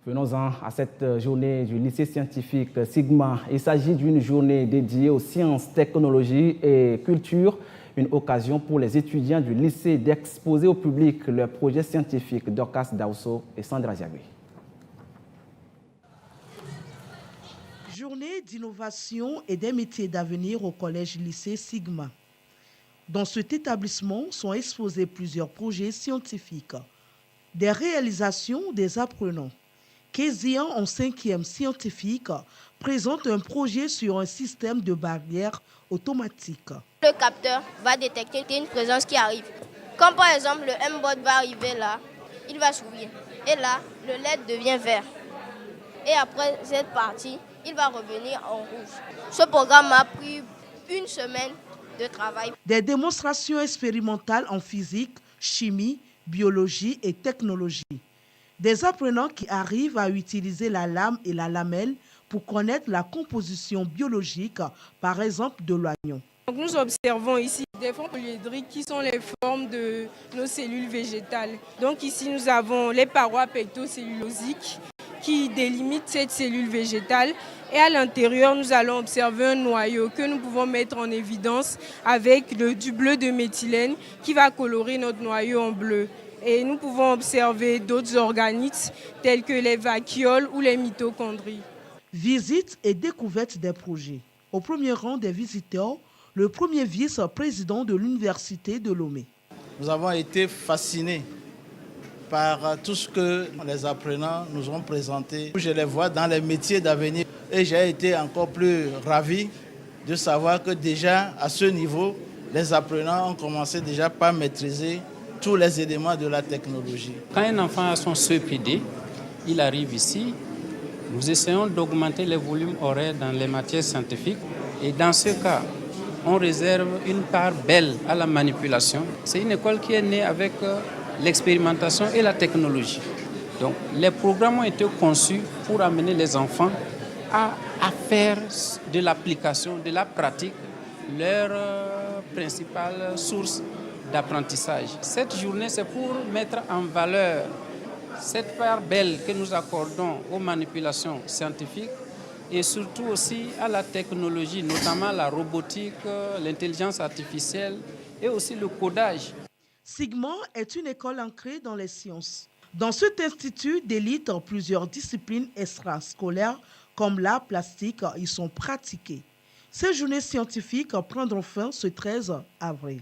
Venons-en à cette journée du lycée scientifique Sigma. Il s'agit d'une journée dédiée aux sciences, technologies et culture, une occasion pour les étudiants du lycée d'exposer au public leurs projets scientifiques. Dorcas Daousso et Sandra Diaby. Journée d'innovation et des métiers d'avenir au collège-lycée Sigma. Dans cet établissement sont exposés plusieurs projets scientifiques, des réalisations des apprenants. Kézian, en 5e scientifique, présente un projet sur un système de barrière automatique. Le capteur va détecter une présence qui arrive. Comme par exemple le M-Bot va arriver là, il va s'ouvrir. Et là, le LED devient vert. Et après cette partie, il va revenir en rouge. Ce programme a pris une semaine de travail. Des démonstrations expérimentales en physique, chimie, biologie et technologie. Des apprenants qui arrivent à utiliser la lame et la lamelle pour connaître la composition biologique, par exemple de l'oignon. Nous observons ici des formes polyédriques qui sont les formes de nos cellules végétales. Donc ici nous avons les parois pectocellulosiques qui délimitent cette cellule végétale. Et à l'intérieur, nous allons observer un noyau que nous pouvons mettre en évidence avec du bleu de méthylène qui va colorer notre noyau en bleu. Et nous pouvons observer d'autres organites tels que les vacuoles ou les mitochondries. Visite et découverte des projets. Au premier rang des visiteurs, le premier vice-président de l'Université de Lomé. Nous avons été fascinés par tout ce que les apprenants nous ont présenté. Je les vois dans les métiers d'avenir et j'ai été encore plus ravi de savoir que déjà à ce niveau, les apprenants ont commencé déjà par maîtriser tous les éléments de la technologie. Quand un enfant a son CEPD, il arrive ici, nous essayons d'augmenter les volumes horaires dans les matières scientifiques et dans ce cas, on réserve une part belle à la manipulation. C'est une école qui est née avec l'expérimentation et la technologie. Donc les programmes ont été conçus pour amener les enfants à faire de l'application, de la pratique, leur principale source d'apprentissage. Cette journée, c'est pour mettre en valeur cette part belle que nous accordons aux manipulations scientifiques et surtout aussi à la technologie, notamment la robotique, l'intelligence artificielle et aussi le codage. Sigma est une école ancrée dans les sciences. Dans cet institut d'élite, plusieurs disciplines extrascolaires comme l'art plastique y sont pratiquées. Ces journées scientifiques prendront fin ce 13 avril.